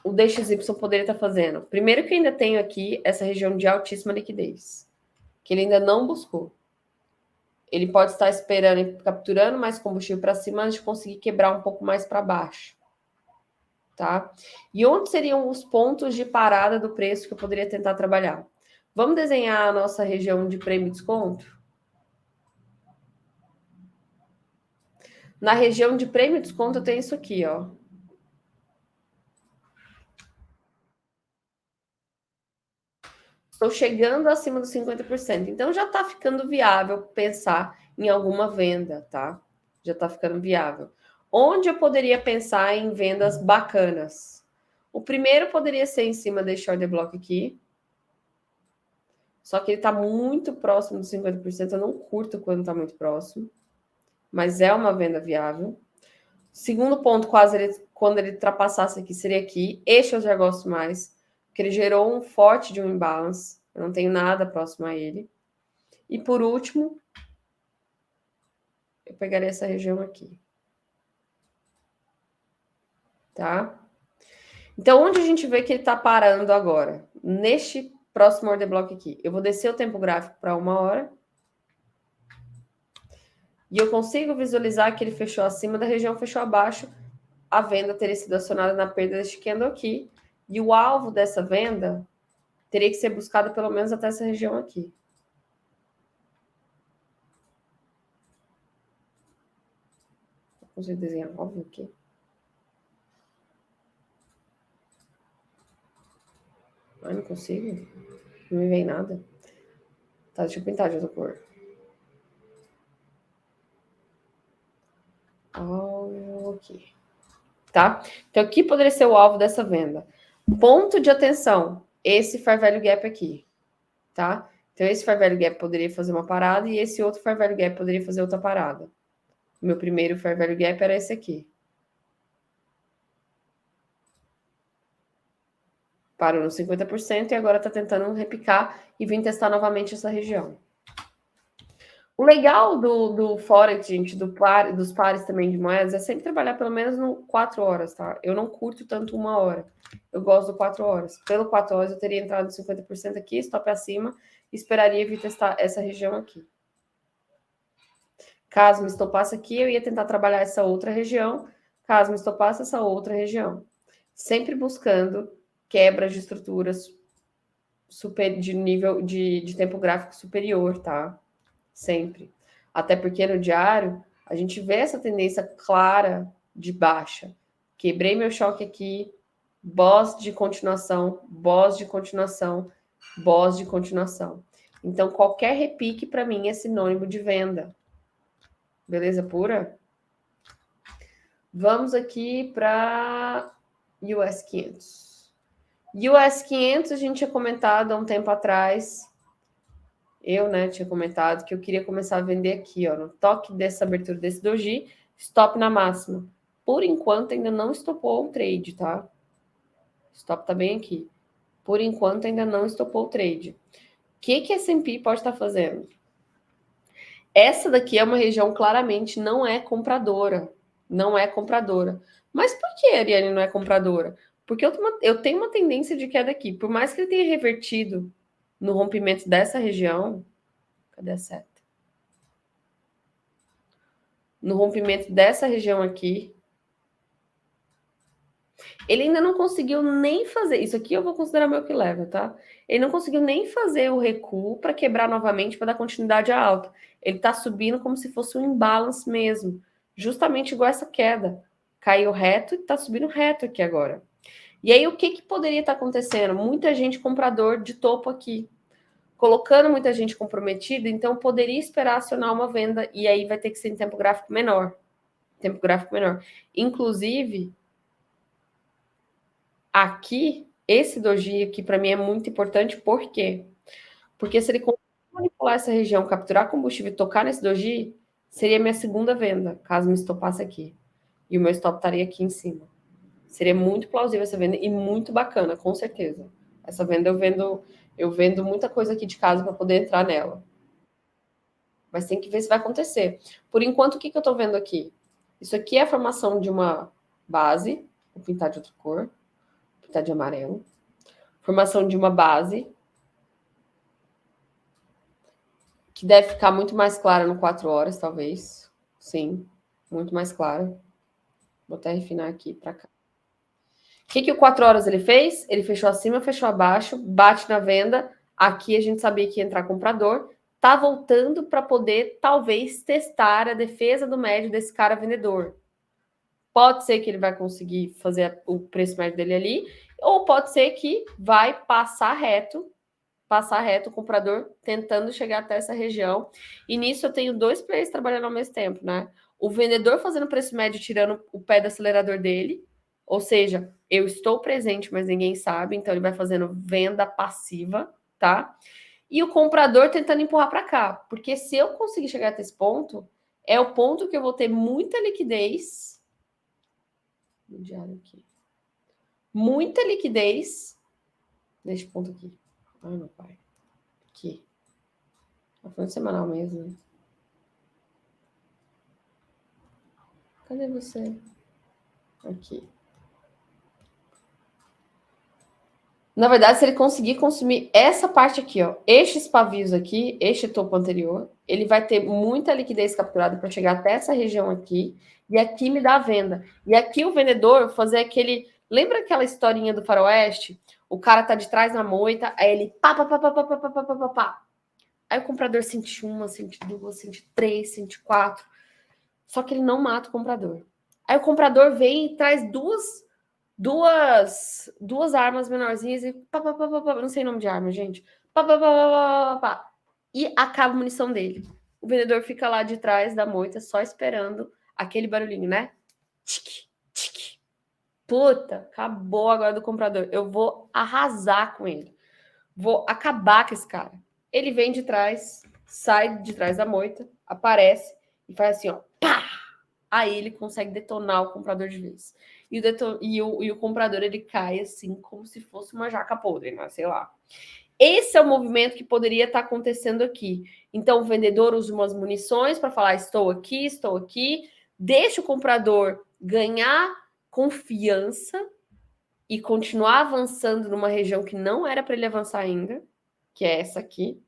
DXY poderia estar fazendo? Primeiro que eu ainda tenho aqui essa região de altíssima liquidez, que ele ainda não buscou. Ele pode estar esperando e capturando mais combustível para cima antes de conseguir quebrar um pouco mais para baixo. Tá? E onde seriam os pontos de parada do preço que eu poderia tentar trabalhar? Vamos desenhar a nossa região de prêmio e desconto? Na região de prêmio e desconto, eu tenho isso aqui, ó. Estou chegando acima dos 50%. Então já está ficando viável pensar em alguma venda, tá? Já está ficando viável. Onde eu poderia pensar em vendas bacanas? O primeiro poderia ser em cima desse order block aqui. Só que ele está muito próximo dos 50%. Eu não curto quando está muito próximo. Mas é uma venda viável. Segundo ponto, quando ele ultrapassasse aqui, seria aqui. Este eu já gosto mais, porque ele gerou um forte de um imbalance. Eu não tenho nada próximo a ele. E por último, eu pegaria essa região aqui. Tá? Então, onde a gente vê que ele está parando agora? Neste próximo order block aqui. Eu vou descer o tempo gráfico para 1 hora. E eu consigo visualizar que ele fechou acima da região, fechou abaixo. A venda teria sido acionada na perda deste candle aqui. E o alvo dessa venda teria que ser buscado pelo menos até essa região aqui. Vou desenhar óbvio aqui. Ai, não consigo. Não me vem nada. Tá, deixa eu pintar de outra cor. Ok. Tá? Então, aqui poderia ser o alvo dessa venda. Ponto de atenção. Esse Fair Value Gap aqui. Tá? Então, esse Fair Value Gap poderia fazer uma parada e esse outro Fair Value Gap poderia fazer outra parada. O meu primeiro Fair Value Gap era esse aqui. Parou no 50% e agora está tentando repicar e vir testar novamente essa região. O legal do Forex, gente, dos pares também de moedas, é sempre trabalhar pelo menos no 4 horas, tá? Eu não curto tanto 1 hora. Eu gosto do 4 horas. Pelo 4 horas eu teria entrado 50% aqui, stop acima, e esperaria vir testar essa região aqui. Caso me estopasse aqui, eu ia tentar trabalhar essa outra região. Caso me estopasse essa outra região. Sempre buscando quebras de estruturas de nível de tempo gráfico superior, tá? Sempre. Até porque no diário a gente vê essa tendência clara de baixa. Quebrei meu choque aqui, boss de continuação, boss de continuação, boss de continuação. Então, qualquer repique para mim é sinônimo de venda. Beleza pura? Vamos aqui para US 500. US 500 a gente tinha comentado há um tempo atrás. Eu, né, tinha comentado que eu queria começar a vender aqui, ó, no toque dessa abertura desse doji, stop na máxima. Por enquanto ainda não estopou o trade, tá? Stop tá bem aqui. Por enquanto ainda não estopou o trade. O que a S&P pode estar fazendo? Essa daqui é uma região claramente não é compradora. Não é compradora. Mas por que a Ariane não é compradora? Porque eu tenho uma tendência de queda aqui. Por mais que ele tenha revertido no rompimento dessa região. Cadê a seta? No rompimento dessa região aqui, ele ainda não conseguiu nem fazer. Isso aqui eu vou considerar meu que leva, tá? Ele não conseguiu nem fazer o recuo para quebrar novamente, para dar continuidade à alta. Ele tá subindo como se fosse um imbalance mesmo. Justamente igual essa queda. Caiu reto e tá subindo reto aqui agora. E aí, o que poderia estar acontecendo? Muita gente comprador de topo aqui. Colocando muita gente comprometida, então poderia esperar acionar uma venda. E aí vai ter que ser em tempo gráfico menor. Tempo gráfico menor. Inclusive, aqui, esse doji aqui para mim é muito importante, por quê? Porque se ele conseguir manipular essa região, capturar combustível e tocar nesse doji, seria minha segunda venda, caso me estopasse aqui. E o meu stop estaria aqui em cima. Seria muito plausível essa venda e muito bacana, com certeza. Essa venda eu vendo muita coisa aqui de casa para poder entrar nela. Mas tem que ver se vai acontecer. Por enquanto, o que eu estou vendo aqui? Isso aqui é a formação de uma base. Vou pintar de outra cor. Pintar de amarelo. Formação de uma base. Que deve ficar muito mais clara no 4 horas, talvez. Sim, muito mais clara. Vou até refinar aqui para cá. O que o 4 horas ele fez? Ele fechou acima, fechou abaixo, bate na venda. Aqui a gente sabia que ia entrar comprador. Tá voltando para poder, talvez, testar a defesa do médio desse cara vendedor. Pode ser que ele vai conseguir fazer o preço médio dele ali, ou pode ser que vai passar reto o comprador tentando chegar até essa região. E nisso eu tenho dois players trabalhando ao mesmo tempo, né? O vendedor fazendo preço médio, tirando o pé do acelerador dele, ou seja, eu estou presente, mas ninguém sabe, então ele vai fazendo venda passiva, tá? E o comprador tentando empurrar para cá, porque se eu conseguir chegar até esse ponto, é o ponto que eu vou ter muita liquidez. No diário aqui. Muita liquidez. Neste ponto aqui. Ai, meu pai. Aqui. Foi um semanal mesmo, né? Cadê você? Aqui. Na verdade, se ele conseguir consumir essa parte aqui, ó, estes pavios aqui, este topo anterior, ele vai ter muita liquidez capturada para chegar até essa região aqui, e aqui me dá a venda. E aqui o vendedor fazer aquele. Lembra aquela historinha do Faroeste? O cara tá de trás na moita, aí ele pá, pá, pá, pá, pá, pá, pá, pá, pá, pá. Aí o comprador sente uma, sente duas, sente três, sente quatro. Só que ele não mata o comprador. Aí o comprador vem e traz duas duas armas menorzinhas e pá, pá, pá, pá, pá, não sei o nome de arma, gente. Pá, pá, pá, pá, pá, pá, pá. E acaba a munição dele. O vendedor fica lá de trás da moita, só esperando aquele barulhinho, né? Tique, tique. Puta, acabou agora do comprador. Eu vou arrasar com ele. Vou acabar com esse cara. Ele vem de trás, sai de trás da moita, aparece e faz assim, ó. Pá! Aí ele consegue detonar o comprador de vez. E o comprador, ele cai assim, como se fosse uma jaca podre, né? Sei lá. Esse é o movimento que poderia estar acontecendo aqui. Então, o vendedor usa umas munições para falar: estou aqui, deixa o comprador ganhar confiança e continuar avançando numa região que não era para ele avançar ainda, que é essa aqui.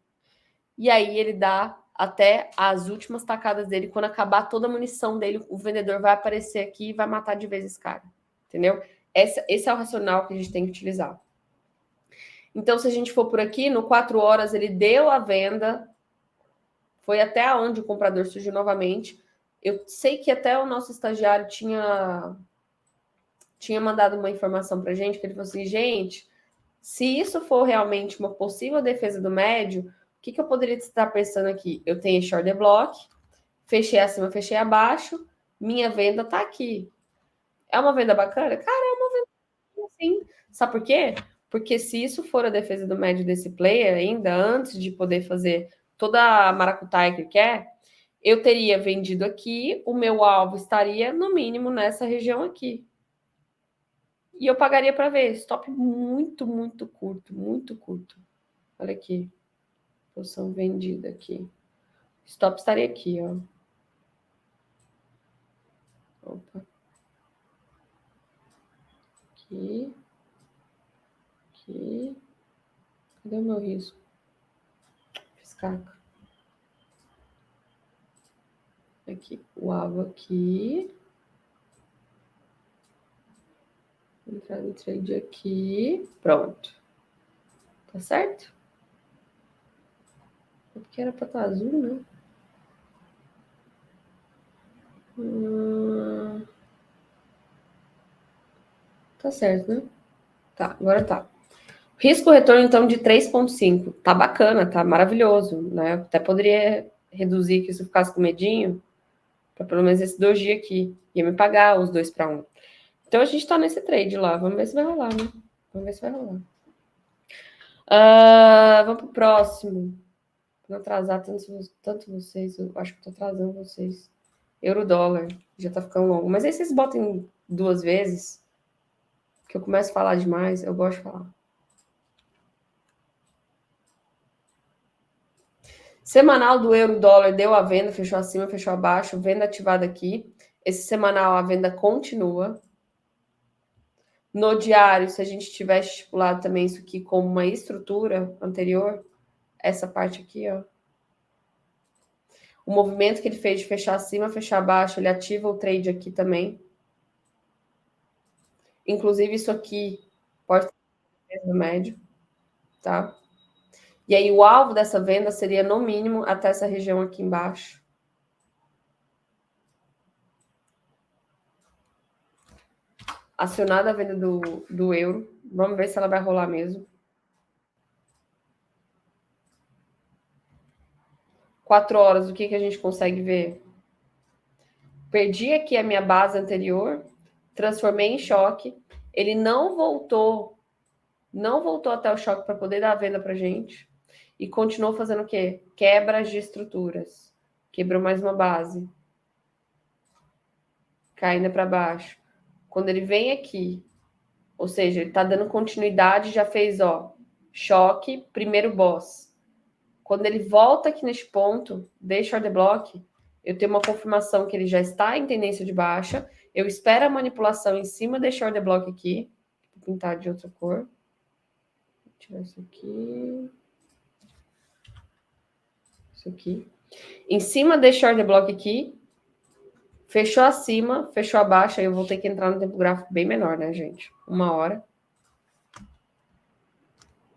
E aí ele dá até as últimas tacadas dele. Quando acabar toda a munição dele, o vendedor vai aparecer aqui e vai matar de vez esse cara. Entendeu? Esse é o racional que a gente tem que utilizar. Então, se a gente for por aqui, no 4 horas ele deu a venda, foi até onde o comprador surgiu novamente. Eu sei que até o nosso estagiário tinha mandado uma informação para a gente, que ele falou assim, gente, se isso for realmente uma possível defesa do médio, o que eu poderia estar pensando aqui? Eu tenho short block, fechei acima, fechei abaixo, minha venda está aqui. É uma venda bacana? Cara, é uma venda assim. Sabe por quê? Porque se isso for a defesa do médio desse player, ainda antes de poder fazer toda a maracutaia que ele quer, eu teria vendido aqui, o meu alvo estaria no mínimo nessa região aqui. E eu pagaria para ver. Stop muito, muito curto, muito curto. Olha aqui. Posição vendida aqui. Stop estaria aqui, ó. Opa. Aqui. Aqui. Cadê o meu risco? Fiz caca. Aqui. O alvo aqui. Entrar no trade aqui. Pronto. Tá certo? É porque era pra estar azul, né? Tá certo, né? Tá, agora tá. Risco retorno, então, de 3,5. Tá bacana, tá maravilhoso, né? Até poderia reduzir que se eu ficasse com medinho, para pelo menos esse doji aqui. Ia me pagar os 2 para 1. Então a gente tá nesse trade lá. Vamos ver se vai rolar, né? Vamos ver se vai rolar. Vamos pro próximo. Não atrasar tanto vocês. Eu acho que tô atrasando vocês. Euro-dólar. Já tá ficando longo. Mas aí vocês botem 2 vezes, que eu começo a falar demais. Eu gosto de falar. Semanal do euro-dólar deu a venda, fechou acima, fechou abaixo. Venda ativada aqui. Esse semanal a venda continua. No diário, se a gente tivesse estipulado também isso aqui como uma estrutura anterior, essa parte aqui, ó. O movimento que ele fez de fechar acima, fechar abaixo, ele ativa o trade aqui também. Inclusive, isso aqui pode ser no médio, tá? E aí, o alvo dessa venda seria, no mínimo, até essa região aqui embaixo. Acionada a venda do euro. Vamos ver se ela vai rolar mesmo. 4 horas, o que a gente consegue ver? Perdi aqui a minha base anterior, transformei em choque. Ele não voltou até o choque para poder dar a venda para gente. E continuou fazendo o quê? Quebras de estruturas. Quebrou mais uma base. Caindo para baixo. Quando ele vem aqui, ou seja, ele está dando continuidade, já fez, ó, choque, primeiro boss. Quando ele volta aqui neste ponto, deixa o order block, eu tenho uma confirmação que ele já está em tendência de baixa. Eu espero a manipulação em cima deste order block aqui. Vou pintar de outra cor. Vou tirar isso aqui. Isso aqui. Em cima deste order block aqui. Fechou acima, fechou abaixo. Aí eu vou ter que entrar no tempo gráfico bem menor, né, gente? 1 hora.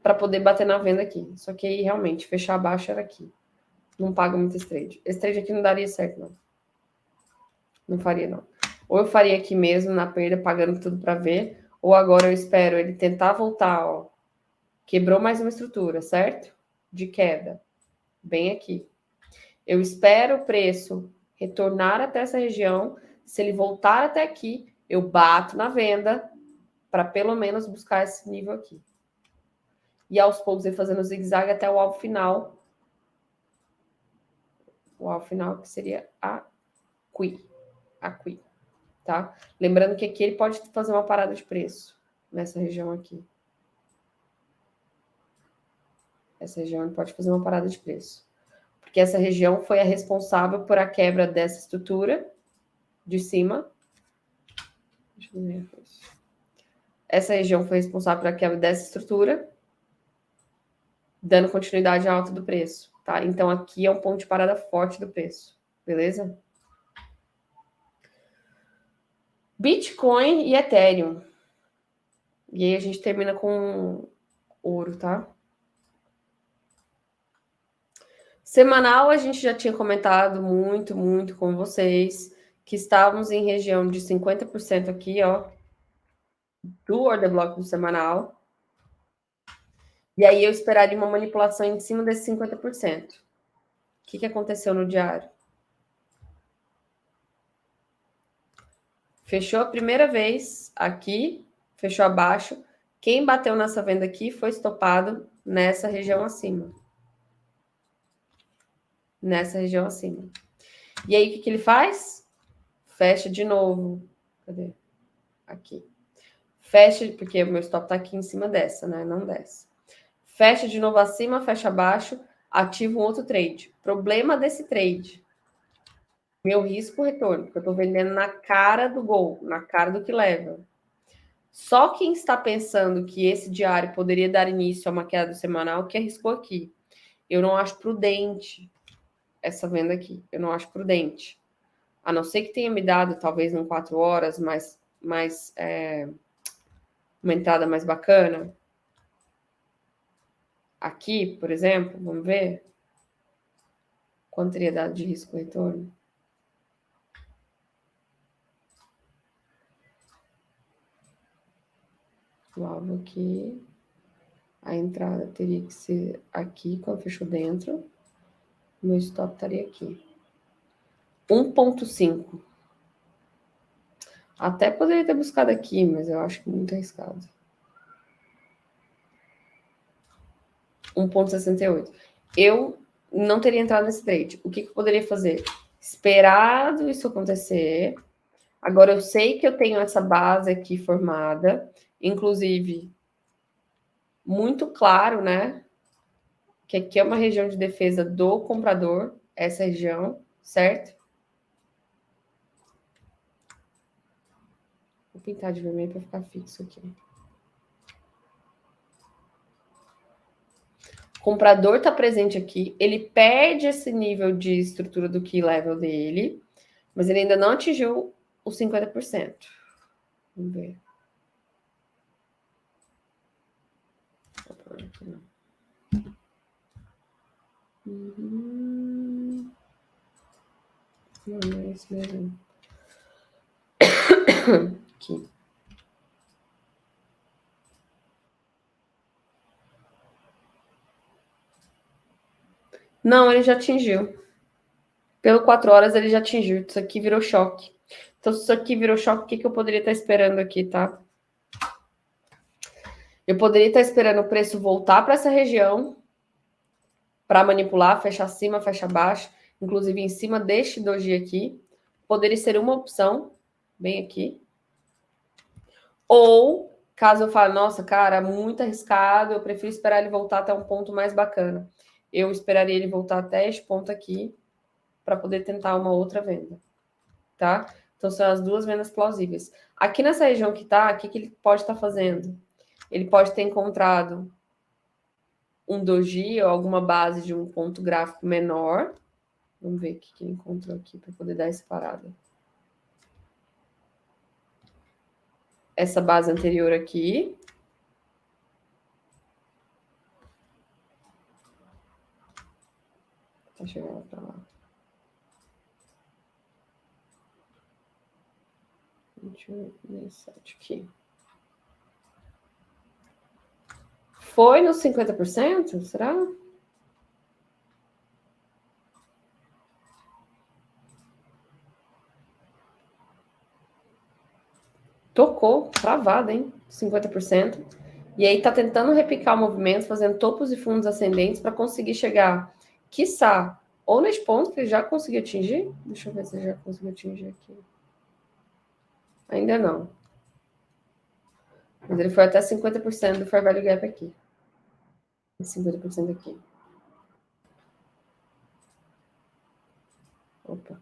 Para poder bater na venda aqui. Só que aí, realmente, fechar abaixo era aqui. Não paga muito esse trade. Esse trade aqui não daria certo, não. Não faria, não. Ou eu faria aqui mesmo, na perda, pagando tudo para ver, Ou agora eu espero ele tentar voltar, ó. Quebrou mais uma estrutura, certo? De queda. Bem aqui. Eu espero o preço retornar até essa região. Se ele voltar até aqui, eu bato na venda para pelo menos buscar esse nível aqui. E aos poucos ir fazendo zigue-zague até o alvo final. O alvo final que seria aqui. Aqui, tá? Lembrando que aqui ele pode fazer uma parada de preço. Nessa região aqui. Essa região ele pode fazer uma parada de preço. Porque essa região foi a responsável por a quebra dessa estrutura de cima. Deixa eu ver. Essa região foi responsável pela quebra dessa estrutura, dando continuidade à alta do preço, tá? Então aqui é um ponto de parada forte do preço, beleza? Bitcoin e Ethereum. E aí a gente termina com ouro, tá? Semanal a gente já tinha comentado muito com vocês que estávamos em região de 50% aqui, ó, do order block do semanal. E aí eu esperaria uma manipulação em cima desses 50%. O que aconteceu no diário? Fechou a primeira vez aqui, fechou abaixo. Quem bateu nessa venda aqui foi estopado nessa região acima. Nessa região acima. E aí, o que ele faz? Fecha de novo. Cadê? Aqui. Fecha, porque o meu stop tá aqui em cima dessa, né? Não desce. Fecha de novo acima, fecha abaixo, ativa um outro trade. Problema desse trade. Meu risco retorno, porque eu tô vendendo na cara do gol, na cara do que leva. Só quem está pensando que esse diário poderia dar início a uma queda semanal que arriscou aqui. Eu não acho prudente essa venda aqui. Eu não acho prudente. A não ser que tenha me dado, talvez, em 4 horas, uma entrada mais bacana. Aqui, por exemplo, vamos ver. Quanto teria dado de risco retorno? O alvo aqui. A entrada teria que ser aqui, quando fechou dentro. O meu stop estaria aqui. 1,5. Até poderia ter buscado aqui, mas eu acho que muito arriscado. 1,68. Eu não teria entrado nesse trade. O que eu poderia fazer? Esperado isso acontecer. Agora eu sei que eu tenho essa base aqui formada, inclusive muito claro, né? Que aqui é uma região de defesa do comprador, essa região, certo? Vou pintar de vermelho para ficar fixo aqui. O comprador está presente aqui, ele perde esse nível de estrutura do key level dele, mas ele ainda não atingiu os 50%. Vamos ver. Não é isso mesmo. Aqui. Não, ele já atingiu. Pelo 4 horas ele já atingiu. Isso aqui virou choque. Então, se isso aqui virou choque, o que eu poderia estar esperando aqui, tá? Eu poderia estar esperando o preço voltar para essa região para manipular, fecha acima, fecha abaixo, inclusive em cima deste doji aqui. Poderia ser uma opção, bem aqui. Ou, caso eu fale, nossa, cara, muito arriscado, eu prefiro esperar ele voltar até um ponto mais bacana. Eu esperaria ele voltar até este ponto aqui para poder tentar uma outra venda, tá? Então, são as duas vendas plausíveis. Aqui nessa região que tá, o que ele pode estar fazendo? Ele pode ter encontrado um doji ou alguma base de um ponto gráfico menor. Vamos ver o que ele encontrou aqui para poder dar essa parada. Essa base anterior aqui. Tá chegando para lá. 28, 17 aqui. Foi nos 50%? Será? Tocou, travada, hein? 50%. E aí tá tentando repicar o movimento, fazendo topos e fundos ascendentes para conseguir chegar, quiçá, ou nesse ponto que ele já conseguiu atingir. Deixa eu ver se ele já conseguiu atingir aqui. Ainda não. Mas ele foi até 50% do Fair Value Gap aqui. 50% aqui. Opa.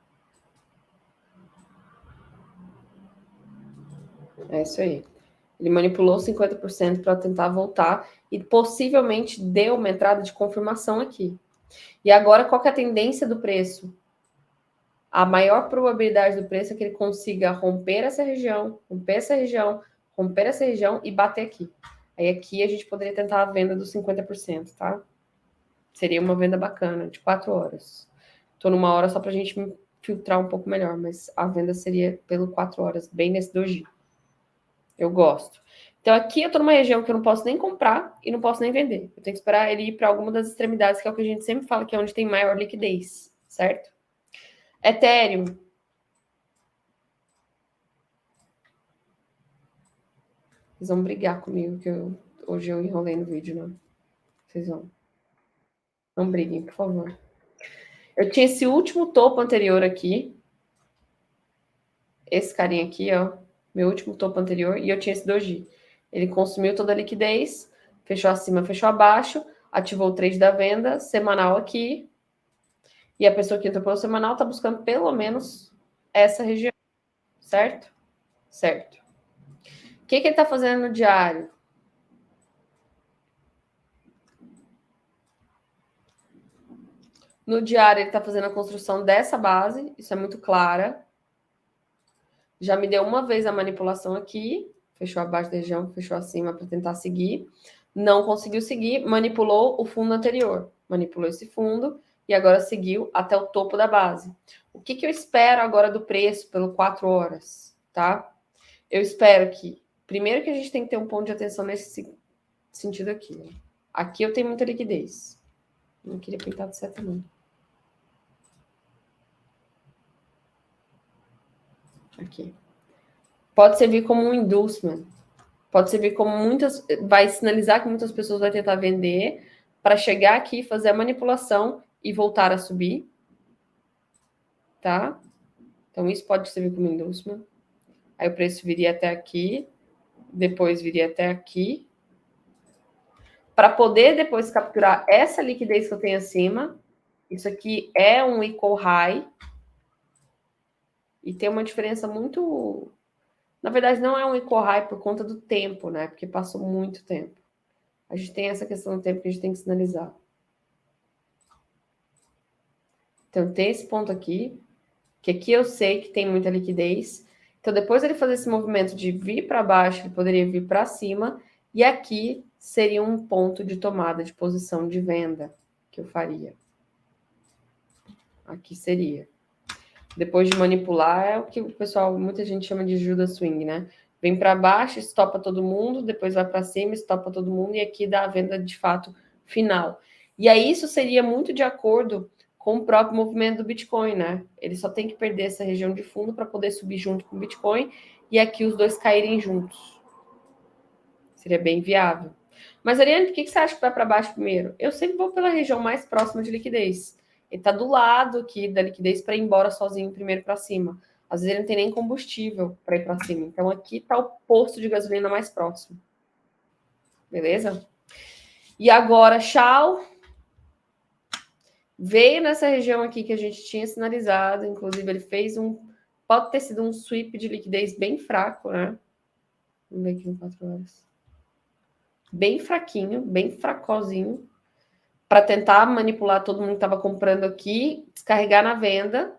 É isso aí. Ele manipulou 50% para tentar voltar e possivelmente deu uma entrada de confirmação aqui. E agora, qual que é a tendência do preço? A maior probabilidade do preço é que ele consiga romper essa região, romper essa região, romper essa região e bater aqui. Aí aqui a gente poderia tentar a venda dos 50%, tá? Seria uma venda bacana, de 4 horas. Estou numa hora só para a gente filtrar um pouco melhor, mas a venda seria pelo 4 horas, bem nesse doji. Eu gosto. Então aqui eu estou numa região que eu não posso nem comprar e não posso nem vender. Eu tenho que esperar ele ir para alguma das extremidades, que é o que a gente sempre fala, que é onde tem maior liquidez, certo? Ethereum. Vocês vão brigar comigo, que hoje eu enrolei no vídeo, né? Vocês vão. Não briguem, por favor. Eu tinha esse último topo anterior aqui. Esse carinha aqui, ó. Meu último topo anterior. E eu tinha esse doji. Ele consumiu toda a liquidez. Fechou acima, fechou abaixo. Ativou o trade da venda. Semanal aqui. E a pessoa que entrou pelo semanal está buscando pelo menos essa região. Certo? Certo. O que ele está fazendo no diário? No diário, ele está fazendo a construção dessa base. Isso é muito clara. Já me deu uma vez a manipulação aqui. Fechou abaixo da região, fechou acima para tentar seguir. Não conseguiu seguir. Manipulou o fundo anterior. Manipulou esse fundo. E agora seguiu até o topo da base. O que eu espero agora do preço pelo 4 horas? Tá? Eu espero que... Primeiro que a gente tem que ter um ponto de atenção nesse sentido aqui. Né? Aqui eu tenho muita liquidez. Não queria pintar de seta, não. Aqui. Pode servir como um inducement. Pode servir como muitas... Vai sinalizar que muitas pessoas vão tentar vender para chegar aqui, fazer a manipulação e voltar a subir. Tá? Então, isso pode servir como inducement. Aí o preço viria até aqui. Depois viria até aqui. Para poder depois capturar essa liquidez que eu tenho acima. Isso aqui é um equal high. E tem uma diferença muito... Na verdade, não é um equal high por conta do tempo, né? Porque passou muito tempo. A gente tem essa questão do tempo que a gente tem que sinalizar. Então, tem esse ponto aqui, que aqui eu sei que tem muita liquidez. Então, depois ele fazer esse movimento de vir para baixo, ele poderia vir para cima. E aqui seria um ponto de tomada de posição de venda que eu faria. Aqui seria. Depois de manipular, é o que o pessoal, muita gente chama de Judas Swing, né? Vem para baixo, estopa todo mundo, depois vai para cima, estopa todo mundo, e aqui dá a venda de fato final. E aí isso seria muito de acordo com o próprio movimento do Bitcoin, né? Ele só tem que perder essa região de fundo para poder subir junto com o Bitcoin e aqui os dois caírem juntos. Seria bem viável. Mas, Ariane, por que você acha que vai para baixo primeiro? Eu sempre vou pela região mais próxima de liquidez. Ele está do lado aqui da liquidez para ir embora sozinho primeiro para cima. Às vezes ele não tem nem combustível para ir para cima. Então, aqui está o posto de gasolina mais próximo. Beleza? E agora, Shao veio nessa região aqui que a gente tinha sinalizado. Inclusive, ele fez um... Pode ter sido um sweep de liquidez bem fraco, né? Vamos ver aqui em 4 horas. Bem fraquinho, bem fracozinho, para tentar manipular todo mundo que estava comprando aqui, descarregar na venda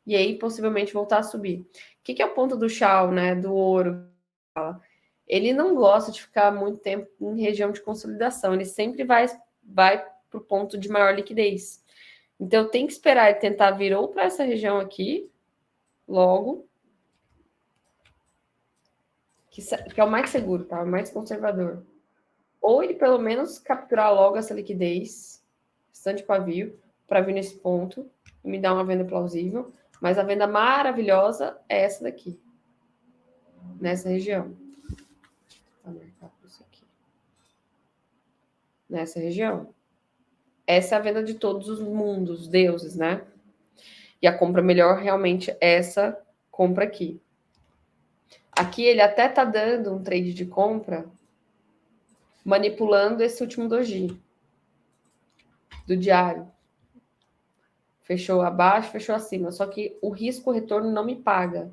e aí possivelmente voltar a subir. O que é o ponto do Shao, né? Do ouro? Ele não gosta de ficar muito tempo em região de consolidação, ele sempre vai para o ponto de maior liquidez. Então tem que esperar ele tentar vir ou para essa região aqui, logo, que é o mais seguro, tá? O mais conservador. ou ele pelo menos capturar logo essa liquidez, bastante pavio, para vir nesse ponto e me dar uma venda plausível. Mas a venda maravilhosa é essa daqui, nessa região. Vou marcar isso aqui. Nessa região. Essa é a venda de todos os mundos, deuses, né? E a compra melhor realmente é essa compra aqui. Aqui ele até tá dando um trade de compra manipulando esse último doji do diário. Fechou abaixo, fechou acima. Só que o risco retorno não me paga.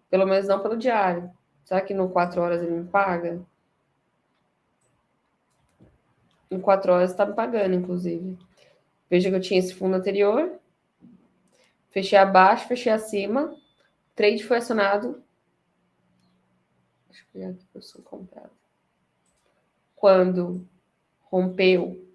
Pelo menos não pelo diário. Será que no 4 horas ele me paga? Em 4 horas está me pagando, inclusive. Veja que eu tinha esse fundo anterior. Fechei abaixo, fechei acima. Trade foi acionado. Acho que já foi comprado. Quando rompeu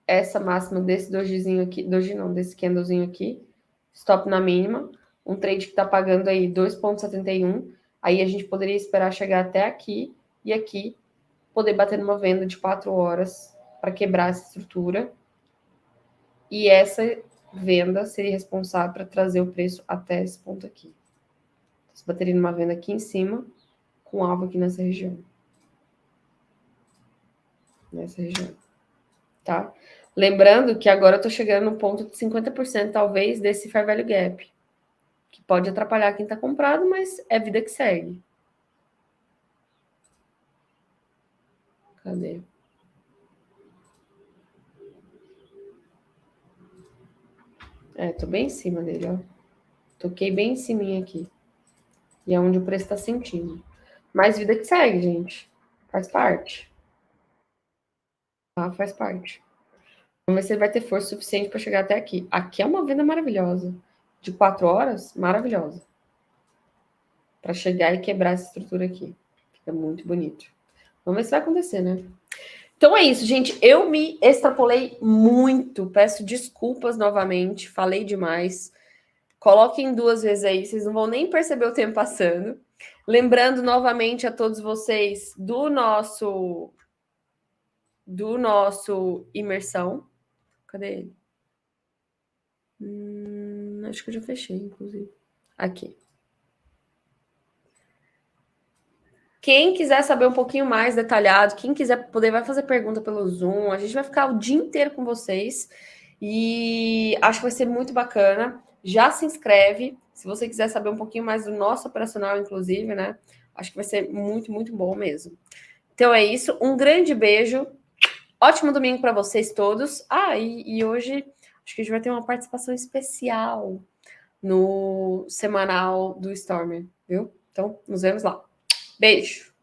essa máxima desse dojizinho aqui, doji não, desse candlezinho aqui, stop na mínima, um trade que está pagando aí 2,71, aí a gente poderia esperar chegar até aqui e aqui, poder bater numa venda de 4 horas para quebrar essa estrutura, e essa venda seria responsável para trazer o preço até esse ponto aqui. Você bateria numa venda aqui em cima, com alvo aqui nessa região. Nessa região. Tá? Lembrando que agora eu tô chegando no ponto de 50%, talvez, desse fair value gap. Que pode atrapalhar quem tá comprado, mas é vida que segue. Cadê? Tô bem em cima dele, ó. Toquei bem em cima aqui. E é onde o preço tá sentindo. Mas vida que segue, gente. Faz parte. Tá? Faz parte. Vamos ver se ele vai ter força suficiente para chegar até aqui. Aqui é uma venda maravilhosa. De 4 horas, maravilhosa. Para chegar e quebrar essa estrutura aqui. Fica muito bonito. Vamos ver se vai acontecer, né? Então é isso, gente. Eu me extrapolei muito. Peço desculpas novamente. Falei demais. Coloquem 2 vezes aí, vocês não vão nem perceber o tempo passando. Lembrando novamente a todos vocês do nosso imersão. Cadê ele? Acho que eu já fechei, inclusive. Aqui. Quem quiser saber um pouquinho mais detalhado, quem quiser poder, vai fazer pergunta pelo Zoom. A gente vai ficar o dia inteiro com vocês. E acho que vai ser muito bacana. Já se inscreve, se você quiser saber um pouquinho mais do nosso operacional, inclusive, né? Acho que vai ser muito, muito bom mesmo. Então é isso. Um grande beijo. Ótimo domingo para vocês todos. E hoje acho que a gente vai ter uma participação especial no semanal do Stormer, viu? Então, nos vemos lá. Beijo!